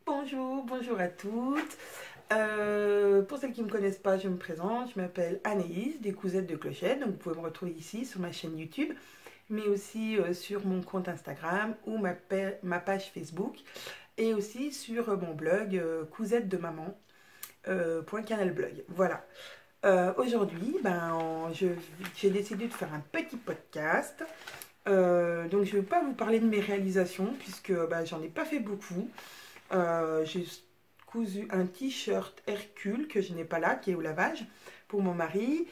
Bonjour à toutes. Pour celles qui ne me connaissent pas, je me présente. Je m'appelle Anaïs, des Cousettes de Clochette. Donc vous pouvez me retrouver ici sur ma chaîne YouTube, mais aussi sur mon compte Instagram ou ma page Facebook, et aussi sur mon blog Cousette de Maman. .canalblog. Voilà. Aujourd'hui, j'ai décidé de faire un petit podcast. Donc je ne vais pas vous parler de mes réalisations puisque j'en ai pas fait beaucoup. J'ai cousu un t-shirt Hercule que je n'ai pas là, qui est au lavage pour mon mari.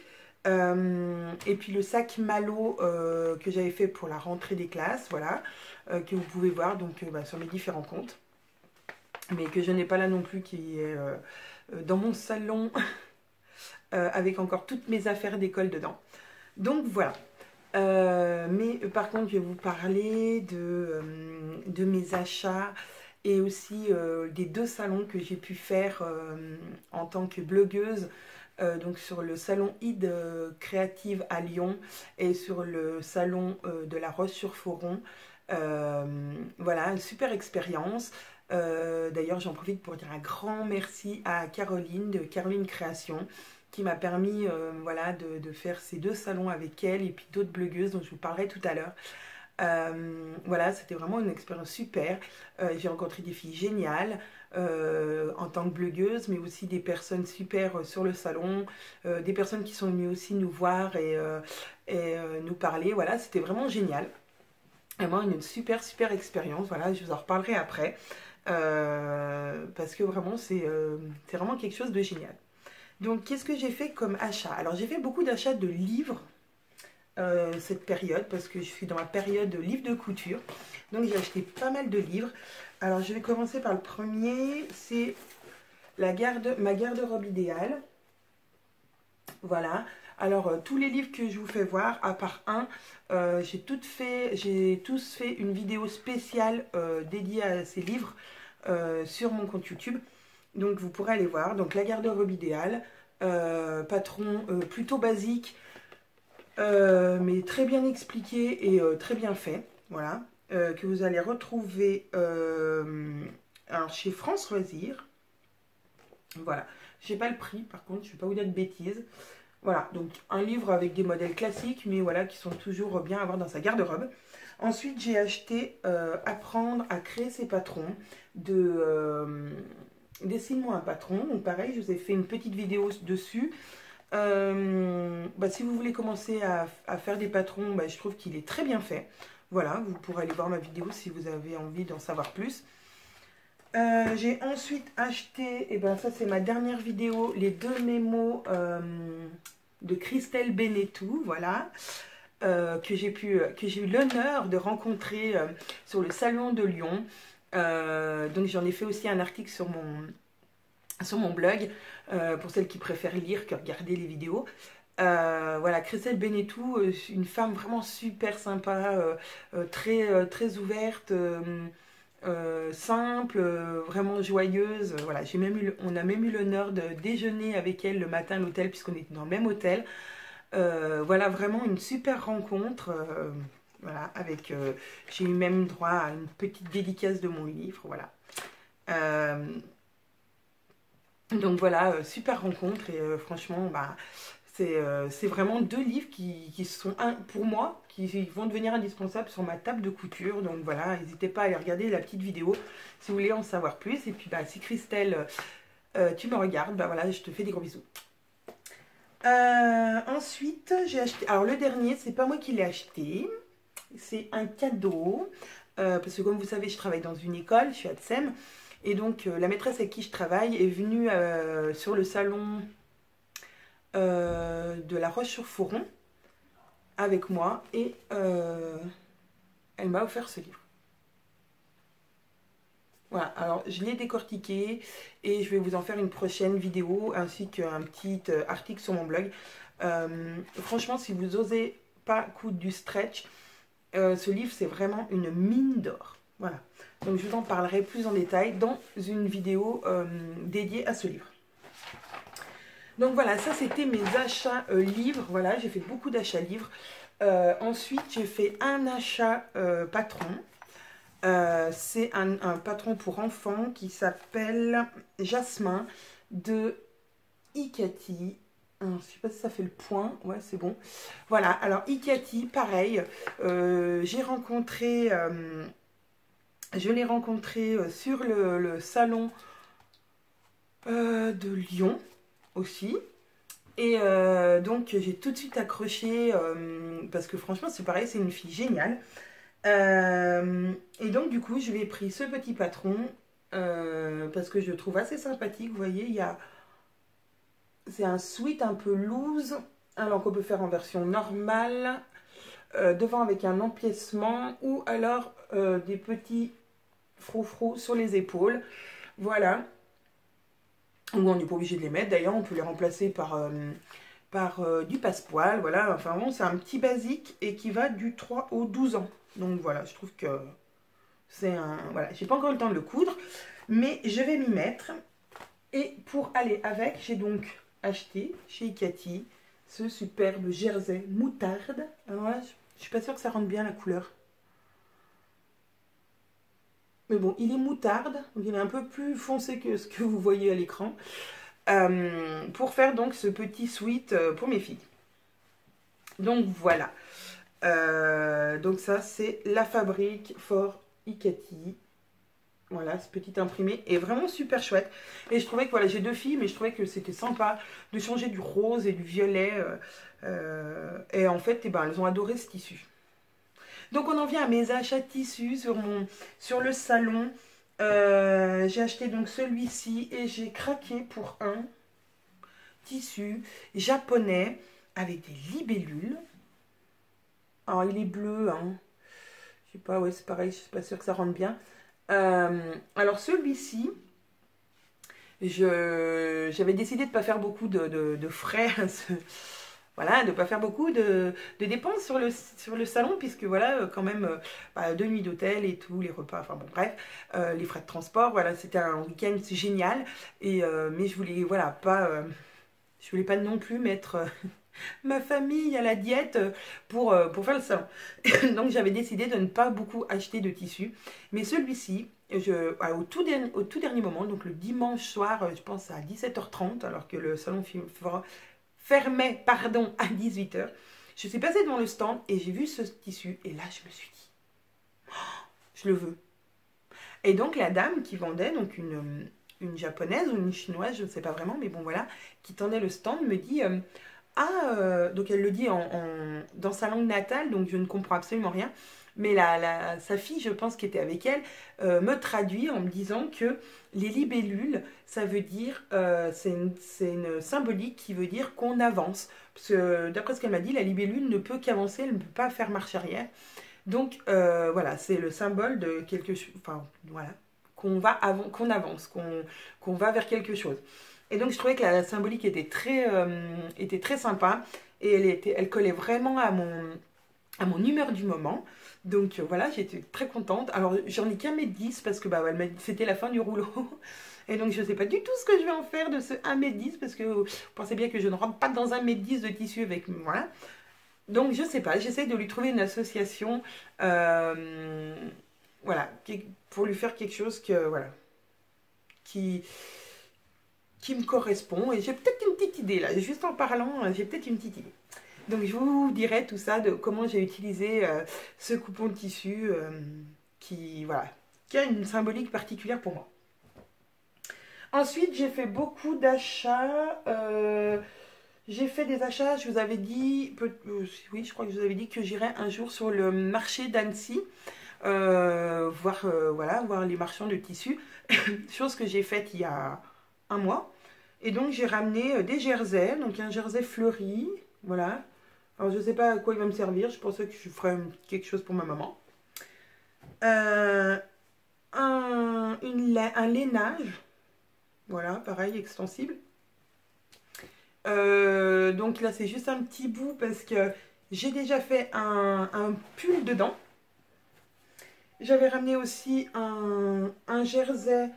Et puis le sac Malo que j'avais fait pour la rentrée des classes, voilà, que vous pouvez voir donc sur mes différents comptes, mais que je n'ai pas là non plus, qui est dans mon salon avec encore toutes mes affaires d'école dedans. Donc voilà. Mais par contre, je vais vous parler de mes achats et aussi des 2 salons que j'ai pu faire en tant que blogueuse. Donc sur le salon Id Créative à Lyon et sur le salon de La Roche-sur-Foron. Voilà, une super expérience. D'ailleurs, j'en profite pour dire un grand merci à Caroline de Caroline Création, qui m'a permis voilà, de faire ces 2 salons avec elle et puis d'autres blogueuses dont je vous parlerai tout à l'heure. Voilà, c'était vraiment une expérience super. J'ai rencontré des filles géniales en tant que blogueuse, mais aussi des personnes super sur le salon, des personnes qui sont venues aussi nous voir et nous parler. Voilà, c'était vraiment génial. Vraiment une super expérience. Voilà, je vous en reparlerai après parce que vraiment c'est vraiment quelque chose de génial. Donc, qu'est-ce que j'ai fait comme achat? Alors, j'ai fait beaucoup d'achats de livres cette période, parce que je suis dans ma période de livres de couture. Donc, j'ai acheté pas mal de livres. Alors, je vais commencer par le premier. C'est ma garde-robe idéale. Voilà. Alors, tous les livres que je vous fais voir, à part un, j'ai tous fait une vidéo spéciale dédiée à ces livres sur mon compte YouTube. Donc vous pourrez aller voir. Donc la garde-robe idéale, patron plutôt basique, mais très bien expliqué et très bien fait. Voilà. Que vous allez retrouver alors chez France Loisirs. Voilà. Je n'ai pas le prix, par contre, je ne vais pas vous dire de bêtises. Voilà, donc un livre avec des modèles classiques, mais voilà, qui sont toujours bien à avoir dans sa garde-robe. Ensuite, j'ai acheté Apprendre à créer ses patrons de Dessine-moi un patron. Donc pareil, je vous ai fait une petite vidéo dessus. Si vous voulez commencer à faire des patrons, je trouve qu'il est très bien fait. Voilà, vous pourrez aller voir ma vidéo si vous avez envie d'en savoir plus. J'ai ensuite acheté, et ça c'est ma dernière vidéo, les 2 mémos de Christelle Benetou, voilà, que j'ai eu l'honneur de rencontrer sur le salon de Lyon. Donc j'en ai fait aussi un article sur mon blog, pour celles qui préfèrent lire que regarder les vidéos. Voilà, Christelle Benetou, une femme vraiment super sympa, très ouverte, simple, vraiment joyeuse. Voilà, on a même eu l'honneur de déjeuner avec elle le matin à l'hôtel, puisqu'on était dans le même hôtel. Voilà, vraiment une super rencontre. Voilà, j'ai eu même droit à une petite dédicace de mon livre. Voilà. Donc voilà, super rencontre et franchement, c'est vraiment 2 livres qui sont, pour moi, qui vont devenir indispensables sur ma table de couture. Donc voilà, n'hésitez pas à aller regarder la petite vidéo si vous voulez en savoir plus. Et puis si Christelle, tu me regardes, voilà, je te fais des gros bisous. Ensuite, j'ai acheté, alors le dernier, c'est pas moi qui l'ai acheté, c'est un cadeau, parce que comme vous savez, je travaille dans une école, je suis à Tsem. Et donc, la maîtresse avec qui je travaille est venue sur le salon de La Roche-sur-Foron avec moi et elle m'a offert ce livre. Voilà, alors je l'ai décortiqué et je vais vous en faire une prochaine vidéo ainsi qu'un petit article sur mon blog. Franchement, si vous n'osez pas coudre du stretch, ce livre c'est vraiment une mine d'or. Voilà, donc je vous en parlerai plus en détail dans une vidéo dédiée à ce livre. Donc voilà, ça c'était mes achats livres. Voilà, j'ai fait beaucoup d'achats livres. Ensuite, j'ai fait un achat patron. C'est un patron pour enfants qui s'appelle Jasmin de Ikati. Je ne sais pas si ça fait le point. Ouais, c'est bon. Voilà, alors Ikati, pareil. Je l'ai rencontré sur le salon de Lyon aussi. Et donc j'ai tout de suite accroché parce que franchement c'est pareil, c'est une fille géniale. Et donc du coup je lui ai pris ce petit patron parce que je le trouve assez sympathique. Vous voyez, c'est un sweat un peu loose, alors qu'on peut faire en version normale, devant avec un empiècement ou alors des petits froufrous sur les épaules. Voilà. Ou on n'est pas obligé de les mettre, d'ailleurs on peut les remplacer par du passepoil, voilà, enfin bon c'est un petit basique et qui va du 3 au 12 ans. Donc voilà, je trouve que c'est un... Voilà, j'ai pas encore eu le temps de le coudre, mais je vais m'y mettre. Et pour aller avec, j'ai donc acheté chez Ikati ce superbe jersey moutarde. Alors là, je suis pas sûre que ça rende bien la couleur. Mais bon, il est moutarde, donc il est un peu plus foncé que ce que vous voyez à l'écran. Pour faire donc ce petit sweat pour mes filles. Donc voilà. Donc ça c'est la fabrique for Ikati. Voilà, ce petit imprimé est vraiment super chouette. Et je trouvais que voilà, j'ai deux filles, mais je trouvais que c'était sympa de changer du rose et du violet. Et en fait, eh ben, elles ont adoré ce tissu. Donc on en vient à mes achats de tissus sur le salon. J'ai acheté donc celui-ci et j'ai craqué pour un tissu japonais avec des libellules. Alors il est bleu, hein. Je sais pas, ouais c'est pareil, je suis pas sûre que ça rentre bien. Alors celui-ci, j'avais décidé de ne pas faire beaucoup de frais. Voilà, de ne pas faire beaucoup de dépenses sur le salon, puisque voilà, quand même, 2 nuits d'hôtel et tout, les repas, enfin bon, bref, les frais de transport, voilà, c'était un week-end génial, et, mais je voulais, voilà, je voulais pas non plus mettre ma famille à la diète pour faire le salon. Donc j'avais décidé de ne pas beaucoup acheter de tissus, mais celui-ci, au tout dernier moment, donc le dimanche soir, je pense à 17h30, alors que le salon fermait pardon, à 18h. Je suis passée devant le stand et j'ai vu ce tissu et là je me suis dit, oh, je le veux. Et donc la dame qui vendait, donc une japonaise ou une chinoise, je ne sais pas vraiment, mais bon voilà, qui tendait le stand me dit, donc elle le dit dans sa langue natale, donc je ne comprends absolument rien. Mais sa fille, je pense, qui était avec elle, me traduit en me disant que les libellules, ça veut dire, c'est une symbolique qui veut dire qu'on avance. Parce que d'après ce qu'elle m'a dit, la libellule ne peut qu'avancer, elle ne peut pas faire marche arrière. Donc voilà, c'est le symbole de quelque chose, enfin voilà, qu'on avance, qu'on va vers quelque chose. Et donc je trouvais que la symbolique était très sympa et elle collait vraiment à mon humeur du moment. Donc voilà, j'étais très contente. Alors j'en ai qu'un mètre 10 parce que c'était la fin du rouleau. Et donc je ne sais pas du tout ce que je vais en faire de ce 1m10 parce que vous pensez bien que je ne rentre pas dans 1m10 de tissu avec moi. Donc je ne sais pas, j'essaie de lui trouver une association voilà, pour lui faire quelque chose qui me correspond. Et j'ai peut-être une petite idée là, juste en parlant, j'ai peut-être une petite idée. Donc je vous dirai tout ça de comment j'ai utilisé ce coupon de tissu qui a une symbolique particulière pour moi. Ensuite j'ai fait beaucoup d'achats. J'ai fait des achats, je vous avais dit, oui je crois que je vous avais dit que j'irais un jour sur le marché d'Annecy. Voir les marchands de tissus. Chose que j'ai faite il y a un mois. Et donc j'ai ramené des jerseys, donc un jersey fleuri, voilà. Alors je ne sais pas à quoi il va me servir, je pensais que je ferais quelque chose pour ma maman. Un lainage, voilà, pareil, extensible. Donc là c'est juste un petit bout parce que j'ai déjà fait un pull dedans. J'avais ramené aussi un jersey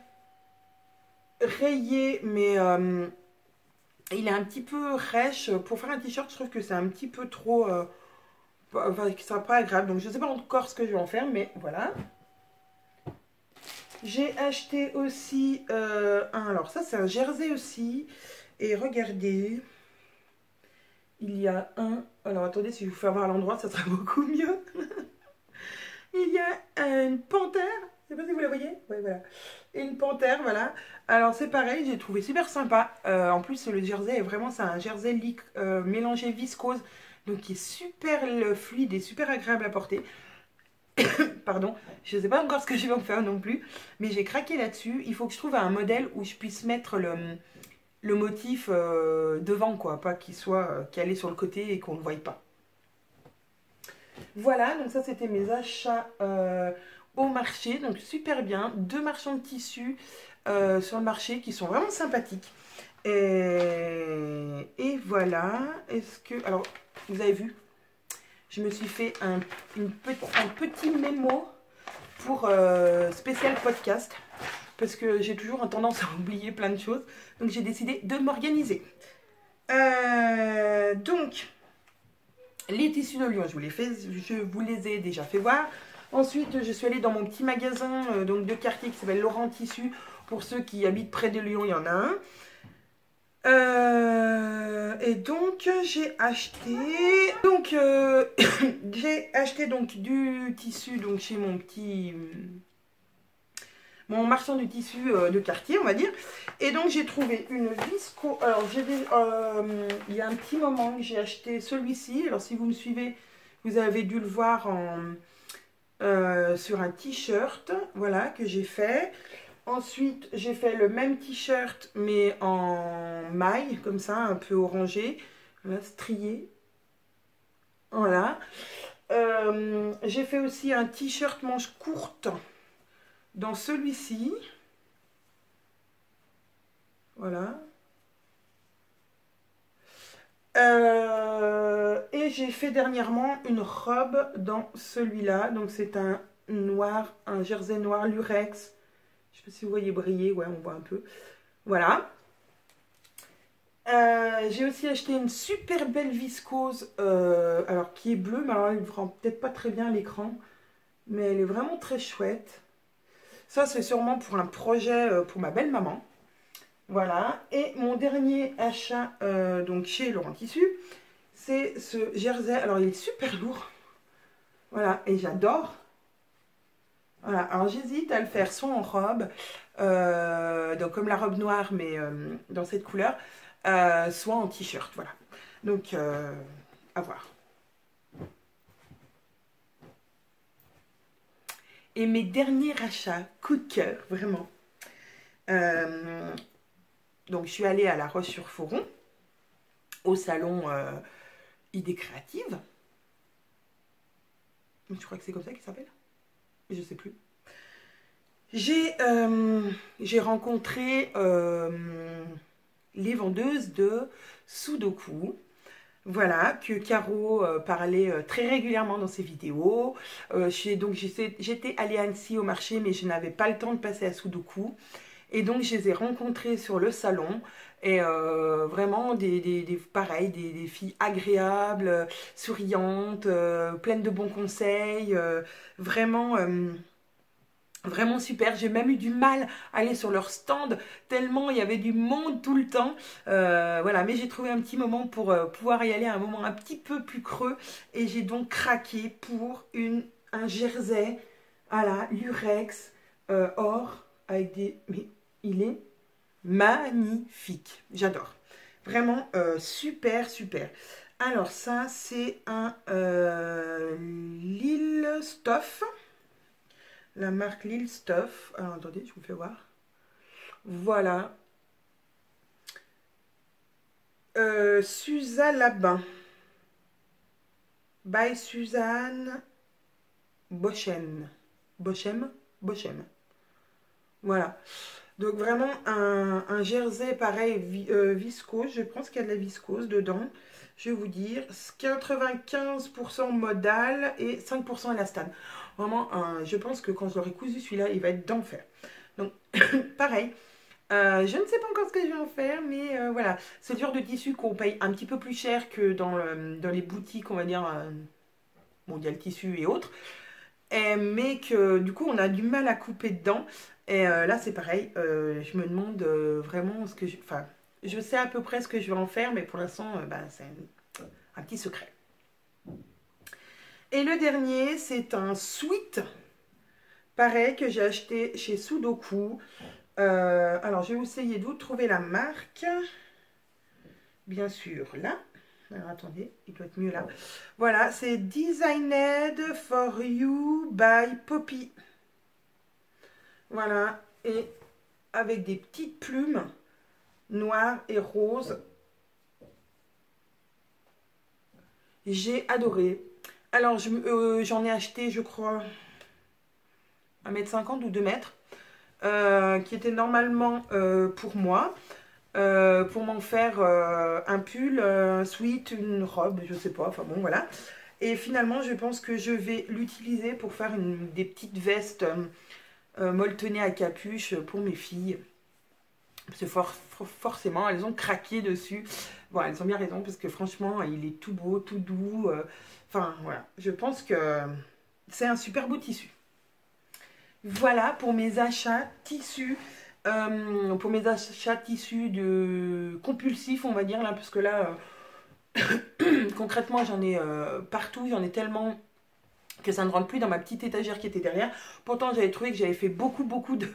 rayé, mais il est un petit peu rêche. Pour faire un t-shirt, je trouve que c'est un petit peu trop... enfin, que ça sera pas agréable. Donc, je ne sais pas encore ce que je vais en faire, mais voilà. J'ai acheté aussi alors ça c'est un jersey aussi. Et regardez, il y a un... Alors attendez, si je vous fais voir l'endroit, ça sera beaucoup mieux. Il y a une panthère, je ne sais pas si vous la voyez. Ouais, voilà. Une panthère, voilà. Alors c'est pareil, j'ai trouvé super sympa. En plus, le jersey est vraiment, c'est un jersey mélangé viscose. Donc qui est super fluide et super agréable à porter. Pardon, je ne sais pas encore ce que je vais en faire non plus. Mais j'ai craqué là-dessus. Il faut que je trouve un modèle où je puisse mettre le motif devant, quoi. Pas qu'il soit calé sur le côté et qu'on ne le voie pas. Voilà, donc ça c'était mes achats au marché. Donc super bien. 2 marchands de tissus sur le marché qui sont vraiment sympathiques. Et voilà. Est-ce que... Alors, vous avez vu, je me suis fait un petit mémo pour spécial podcast. Parce que j'ai toujours tendance à oublier plein de choses. Donc j'ai décidé de m'organiser. Donc, les tissus de Lyon, je vous les ai déjà fait voir. Ensuite, je suis allée dans mon petit magasin donc de quartier qui s'appelle Laurent Tissu. Pour ceux qui habitent près de Lyon, il y en a un. Et donc, j'ai acheté... Donc, j'ai acheté donc du tissu donc, chez mon marchand de tissu de quartier, on va dire. Et donc, j'ai trouvé une viscose. Alors, il y a un petit moment que j'ai acheté celui-ci. Alors, si vous me suivez, vous avez dû le voir sur un t-shirt, voilà, que j'ai fait. Ensuite, j'ai fait le même t-shirt, mais en maille, comme ça, un peu orangé. Voilà, strié. Voilà. J'ai fait aussi un t-shirt manche courte dans celui-ci. Voilà. Et j'ai fait dernièrement une robe dans celui-là. Donc c'est un noir, un jersey noir lurex. Je ne sais pas si vous voyez briller, ouais, on voit un peu. Voilà. J'ai aussi acheté une super belle viscose, alors qui est bleue, mais alors elle ne rend peut-être pas très bien à l'écran. Mais elle est vraiment très chouette. Ça, c'est sûrement pour un projet pour ma belle-maman. Voilà. Et mon dernier achat donc chez Laurent Tissu, c'est ce jersey. Alors, il est super lourd. Voilà. Et j'adore. Voilà. Alors, j'hésite à le faire soit en robe, donc comme la robe noire, mais dans cette couleur, soit en t-shirt. Voilà. Donc, à voir. Et mes derniers achats, coup de cœur, vraiment. Donc, je suis allée à La Roche-sur-Foron, au salon Idées Créatives. Je crois que c'est comme ça qu'il s'appelle. Je sais plus. J'ai rencontré les vendeuses de Sudoku. Voilà, que Caro parlait très régulièrement dans ses vidéos. Donc j'étais allée à Annecy au marché, mais je n'avais pas le temps de passer à Sudoku. Et donc je les ai rencontrées sur le salon. Et vraiment, pareil, des filles agréables, souriantes, pleines de bons conseils. Vraiment... Vraiment super, j'ai même eu du mal à aller sur leur stand tellement il y avait du monde tout le temps. Voilà, mais j'ai trouvé un petit moment pour pouvoir y aller à un moment un petit peu plus creux. Et j'ai donc craqué pour un jersey, voilà, lurex, or, avec des... Mais il est magnifique, j'adore. Vraiment super, super. Alors ça, c'est un Lille Stuff. La marque Lille Stuff. Alors, attendez, je vous fais voir. Voilà. Suzanne Labin. By Suzanne Bochem. Bochem. Voilà. Donc, vraiment, un jersey pareil, viscose. Je pense qu'il y a de la viscose dedans. Je vais vous dire, 95% modal et 5% élastane. Vraiment, je pense que quand je l'aurai cousu, celui-là, il va être d'enfer. Donc, pareil. Je ne sais pas encore ce que je vais en faire, mais voilà. C'est le genre de tissu qu'on paye un petit peu plus cher que dans les boutiques, on va dire, mondial tissu et autres. mais que du coup on a du mal à couper dedans. Et là c'est pareil, je me demande vraiment ce que je... Enfin, je sais à peu près ce que je vais en faire, mais pour l'instant bah, c'est un petit secret. Et le dernier, c'est un sweat, pareil, que j'ai acheté chez Sudoku. Alors je vais essayer de vous trouver la marque. Bien sûr, là. Alors attendez, il doit être mieux là. Voilà, c'est Designed for You by Poppy. Voilà, et avec des petites plumes noires et roses. J'ai adoré. Alors, j'en ai acheté, je crois, 1,50 m ou 2 mètres, qui était normalement pour moi. Pour m'en faire un pull, un sweat, une robe, je sais pas, enfin bon voilà. Et finalement je pense que je vais l'utiliser pour faire des petites vestes molletonnées à capuche pour mes filles. Parce que forcément elles ont craqué dessus. Bon, elles ont bien raison parce que franchement il est tout beau, tout doux. Enfin voilà, je pense que c'est un super beau tissu. Voilà pour mes achats tissus. Pour mes achats tissus de compulsifs, on va dire, là, parce que là, concrètement, j'en ai partout, j'en ai tellement que ça ne rentre plus dans ma petite étagère qui était derrière. Pourtant, j'avais trouvé que j'avais fait beaucoup de...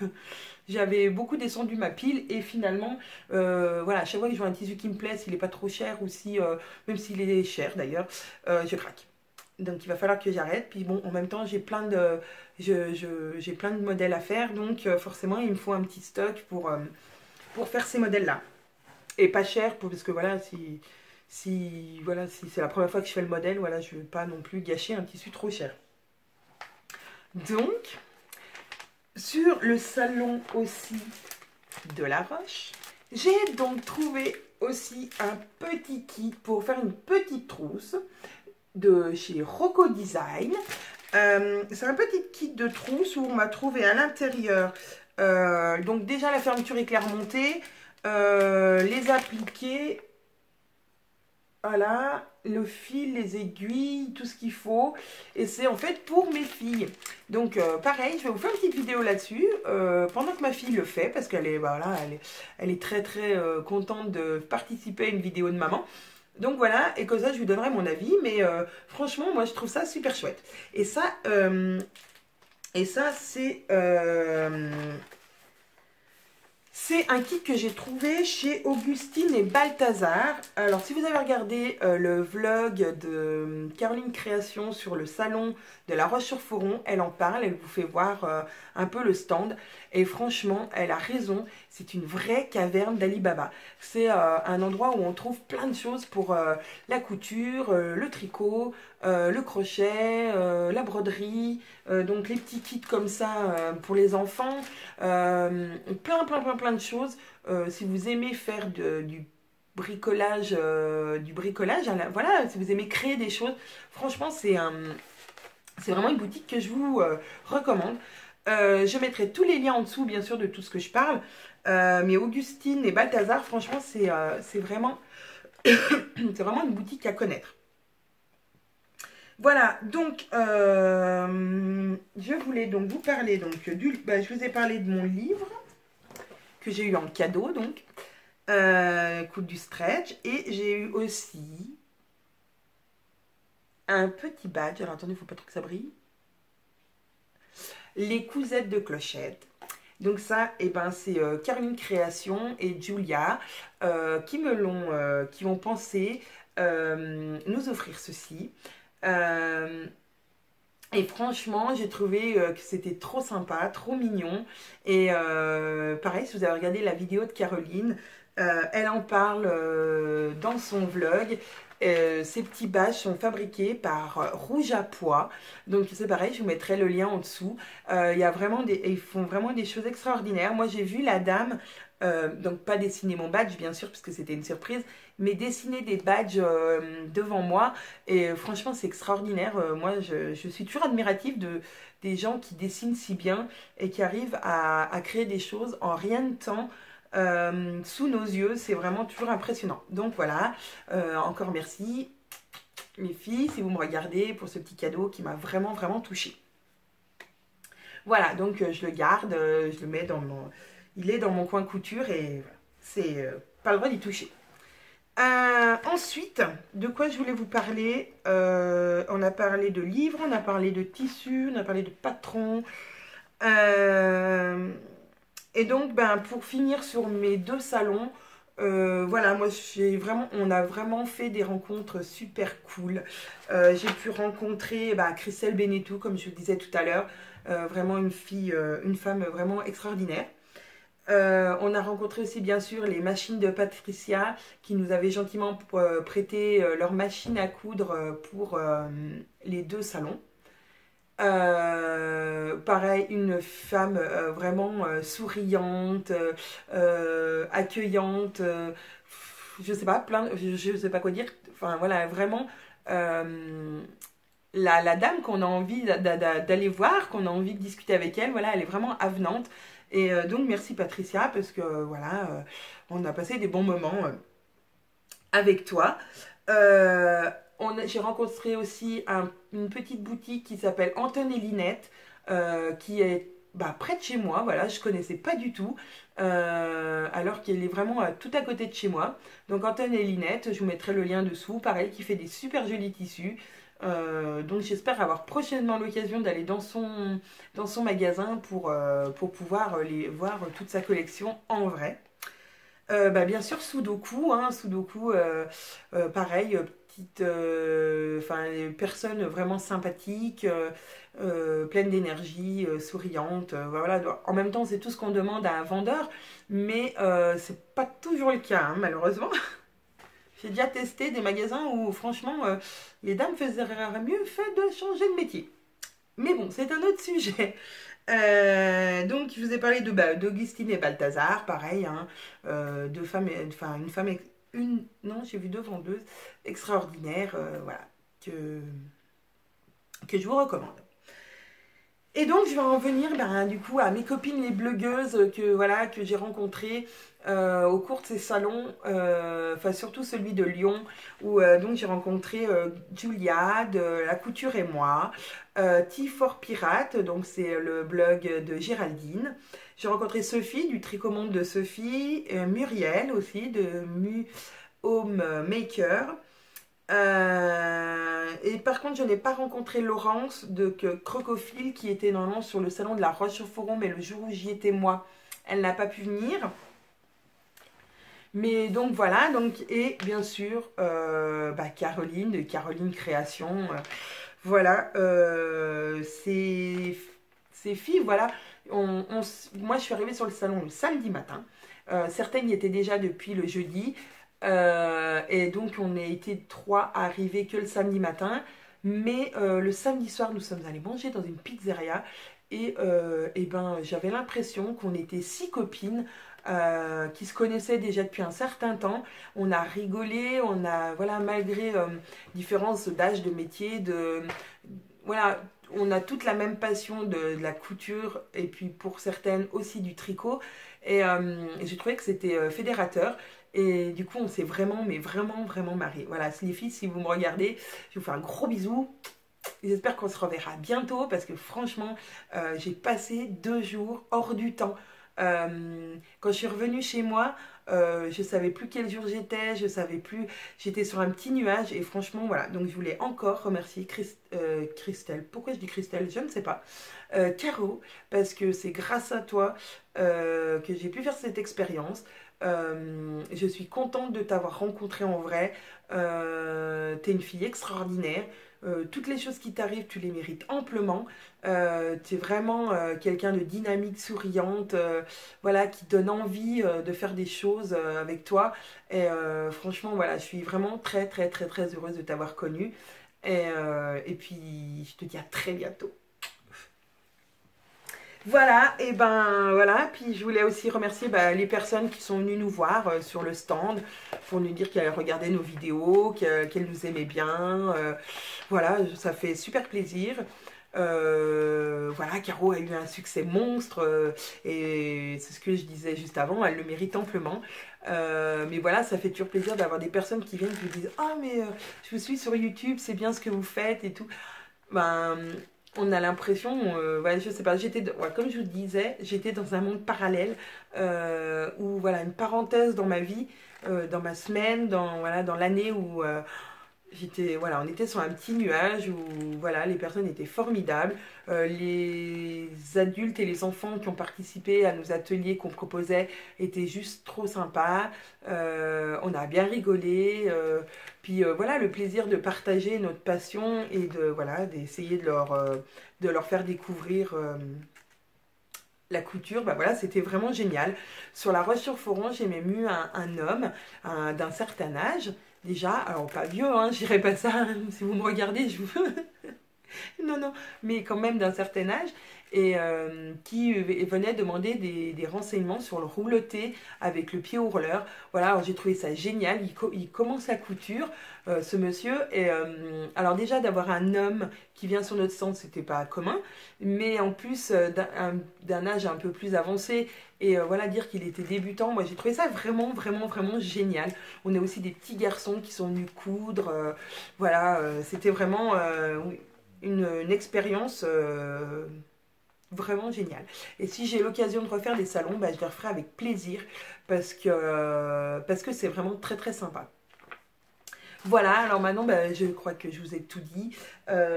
J'avais beaucoup descendu ma pile et finalement, voilà, à chaque fois que je vois un tissu qui me plaît, s'il n'est pas trop cher ou si, même s'il est cher d'ailleurs, je craque. Donc il va falloir que j'arrête. Puis bon, en même temps, j'ai plein de modèles à faire. Donc forcément, il me faut un petit stock pour faire ces modèles-là. Et pas cher, parce que voilà, si c'est la première fois que je fais le modèle, voilà, je ne veux pas non plus gâcher un tissu trop cher. Donc, sur le salon aussi de La Roche, j'ai donc trouvé aussi un petit kit pour faire une petite trousse de chez Rocco Design. C'est un petit kit de trousse où on m'a trouvé à l'intérieur donc déjà la fermeture éclair montée, les appliqués, voilà, le fil, les aiguilles, tout ce qu'il faut. Et c'est en fait pour mes filles. Donc pareil, je vais vous faire une petite vidéo là-dessus pendant que ma fille le fait parce qu'elle est, voilà, elle est très contente de participer à une vidéo de maman. Donc voilà, et comme ça je lui donnerai mon avis, mais franchement moi je trouve ça super chouette. Et ça c'est un kit que j'ai trouvé chez Augustine et Balthazar. Alors si vous avez regardé le vlog de Caroline Création sur le salon de La Roche-sur-Foron, elle en parle, elle vous fait voir un peu le stand. Et franchement, elle a raison, c'est une vraie caverne d'Alibaba. C'est un endroit où on trouve plein de choses pour la couture, le tricot, le crochet, la broderie, donc les petits kits comme ça pour les enfants, plein de choses. Si vous aimez faire du bricolage, voilà, si vous aimez créer des choses, franchement c'est vraiment une boutique que je vous recommande. Je mettrai tous les liens en dessous, bien sûr, de tout ce que je parle. Mais Augustine et Balthazar, franchement, c'est vraiment, c'est vraiment une boutique à connaître. Voilà, donc, je voulais donc vous parler, donc, je vous ai parlé de mon livre, que j'ai eu en cadeau, donc, coûte du stretch. Et j'ai eu aussi un petit badge. Alors, attendez, il ne faut pas trop que ça brille. Les cousettes de Clochette. Donc ça, eh ben, c'est Caroline Création et Julia qui ont pensé nous offrir ceci. Et franchement, j'ai trouvé que c'était trop sympa, trop mignon. Et pareil, si vous avez regardé la vidéo de Caroline, elle en parle dans son vlog. Ces petits badges sont fabriqués par Rouge à Pois. Donc c'est pareil, je vous mettrai le lien en dessous. Ils font vraiment des choses extraordinaires. Moi j'ai vu la dame, donc pas dessiner mon badge bien sûr, parce que c'était une surprise, mais dessiner des badges devant moi. Et franchement c'est extraordinaire. Moi je suis toujours admirative des gens qui dessinent si bien et qui arrivent à créer des choses en rien de temps. Sous nos yeux, c'est vraiment toujours impressionnant. Donc voilà, encore merci mes filles si vous me regardez pour ce petit cadeau qui m'a vraiment touchée. Voilà, donc je le garde, je le mets dans mon... Il est dans mon coin couture et voilà, c'est pas le droit d'y toucher. Ensuite, de quoi je voulais vous parler? On a parlé de livres, on a parlé de tissus, on a parlé de patrons. Euh, et donc, ben, pour finir sur mes deux salons, voilà, moi, on a vraiment fait des rencontres super cool. J'ai pu rencontrer bah, Christelle Benetou, comme je vous disais tout à l'heure, vraiment une femme vraiment extraordinaire. On a rencontré aussi bien sûr les machines de Patricia qui nous avaient gentiment prêté leur machine à coudre pour les deux salons. Pareil, une femme vraiment souriante, accueillante, je sais pas, je sais pas quoi dire. Enfin voilà, vraiment la dame qu'on a envie d'aller voir, qu'on a envie de discuter avec elle, voilà, elle est vraiment avenante. Et donc merci Patricia parce que voilà, on a passé des bons moments avec toi. Euh, j'ai rencontré aussi une petite boutique qui s'appelle Anton et Linette, qui est bah, près de chez moi. Voilà, je connaissais pas du tout, alors qu'elle est vraiment tout à côté de chez moi. Donc Anton et Linette, je vous mettrai le lien dessous. Pareil, qui fait des super jolis tissus. Donc j'espère avoir prochainement l'occasion d'aller dans son magasin pour pouvoir voir toute sa collection en vrai. Bah, bien sûr, Sudoku, hein, Sudoku, pareil, petite, enfin, personne vraiment sympathique, pleine d'énergie, souriante. Voilà. En même temps, c'est tout ce qu'on demande à un vendeur, mais c'est pas toujours le cas, hein, malheureusement. J'ai déjà testé des magasins où, franchement, les dames faisaient mieux fait de changer de métier. Mais bon, c'est un autre sujet. Donc, je vous ai parlé d'Augustine et Balthazar, pareil, hein, deux femmes, enfin une femme, non, j'ai vu deux vendeuses extraordinaires, voilà, que je vous recommande. Et donc, je vais en venir ben, du coup à mes copines les blogueuses voilà, que j'ai rencontrées au cours de ces salons, enfin surtout celui de Lyon, où donc j'ai rencontré Julia de La Couture et moi, Tea for Pirate, donc c'est le blog de Géraldine. J'ai rencontré Sophie du Tricot Monde de Sophie, Muriel aussi de Mu Home Maker. Et par contre, je n'ai pas rencontré Laurence de Crocophile qui était normalement sur le salon de la Roche-sur-Foron, mais le jour où j'y étais moi, elle n'a pas pu venir. Mais donc voilà, donc, et bien sûr bah, Caroline de Caroline Création. Voilà, ces filles, voilà. Moi, je suis arrivée sur le salon le samedi matin. Certaines y étaient déjà depuis le jeudi. Et donc on a été trois à arriver que le samedi matin. Mais le samedi soir, nous sommes allés manger dans une pizzeria. Et ben, j'avais l'impression qu'on était six copines qui se connaissaient déjà depuis un certain temps. On a rigolé, on a, voilà, malgré différences d'âge, de métier, voilà, on a toute la même passion de la couture et puis pour certaines aussi du tricot. Et j'ai trouvé que c'était fédérateur. Et du coup, on s'est vraiment, mais vraiment, vraiment marré. Voilà, les filles, si vous me regardez, je vous fais un gros bisou. J'espère qu'on se reverra bientôt parce que franchement, j'ai passé 2 jours hors du temps. Quand je suis revenue chez moi, je savais plus quel jour j'étais, je savais plus, j'étais sur un petit nuage et franchement voilà, donc je voulais encore remercier Christelle, pourquoi je dis Christelle, je ne sais pas, Caro, parce que c'est grâce à toi que j'ai pu faire cette expérience. Je suis contente de t'avoir rencontrée en vrai. T'es une fille extraordinaire. Toutes les choses qui t'arrivent, tu les mérites amplement. Tu es vraiment quelqu'un de dynamique, souriante, voilà, qui donne envie de faire des choses avec toi. Et franchement, voilà, je suis vraiment très, très, très, très heureuse de t'avoir connue. Et puis, je te dis à très bientôt. Voilà, et ben voilà, puis je voulais aussi remercier les personnes qui sont venues nous voir sur le stand pour nous dire qu'elles regardaient nos vidéos, qu'elles nous aimaient bien. Voilà, ça fait super plaisir. Voilà, Caro a eu un succès monstre et c'est ce que je disais juste avant, elle le mérite amplement. Mais voilà, ça fait toujours plaisir d'avoir des personnes qui viennent et qui vous disent « Ah mais je vous suis sur YouTube, c'est bien ce que vous faites et tout. » Ben, on a l'impression, ouais, je sais pas, ouais, comme je vous disais, j'étais dans un monde parallèle où voilà, une parenthèse dans ma vie, dans ma semaine, voilà, dans l'année où voilà, on était sur un petit nuage où voilà, les personnes étaient formidables. Les adultes et les enfants qui ont participé à nos ateliers qu'on proposait étaient juste trop sympas. On a bien rigolé. Puis voilà, le plaisir de partager notre passion et voilà, d'essayer de leur faire découvrir la couture, bah voilà, c'était vraiment génial. Sur La Roche-sur-Foron, j'ai même eu un homme d'un certain âge, déjà, alors pas vieux, hein, j'irai pas ça, hein, si vous me regardez, je vous... non, non, mais quand même d'un certain âge, et qui venait demander des renseignements sur le rouloté avec le pied hurleur. Voilà, alors j'ai trouvé ça génial. Il commence la couture, ce monsieur. Et alors déjà d'avoir un homme qui vient sur notre stand, c'était pas commun, mais en plus d'un âge un peu plus avancé. Et voilà, dire qu'il était débutant, moi j'ai trouvé ça vraiment, vraiment, vraiment génial. On a aussi des petits garçons qui sont venus coudre. Voilà, c'était vraiment une expérience vraiment géniale. Et si j'ai l'occasion de refaire des salons, bah, je les referai avec plaisir parce que c'est vraiment très très sympa. Voilà, alors maintenant, bah, je crois que je vous ai tout dit.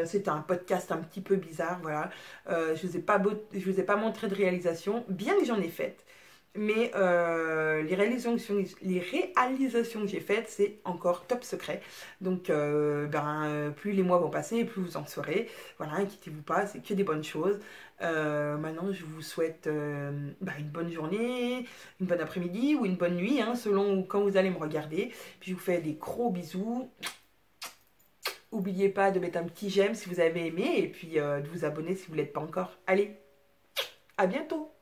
C'était un podcast un petit peu bizarre, voilà. Je ne vous ai pas montré de réalisation, bien que j'en ai faite. Mais les réalisations que j'ai faites, c'est encore top secret. Donc, plus les mois vont passer, plus vous en saurez. Voilà, inquiétez-vous pas, c'est que des bonnes choses. Maintenant, je vous souhaite une bonne journée, une bonne après-midi ou une bonne nuit, hein, selon quand vous allez me regarder. Puis, je vous fais des gros bisous. N'oubliez pas de mettre un petit j'aime si vous avez aimé et puis de vous abonner si vous ne l'êtes pas encore. Allez, à bientôt!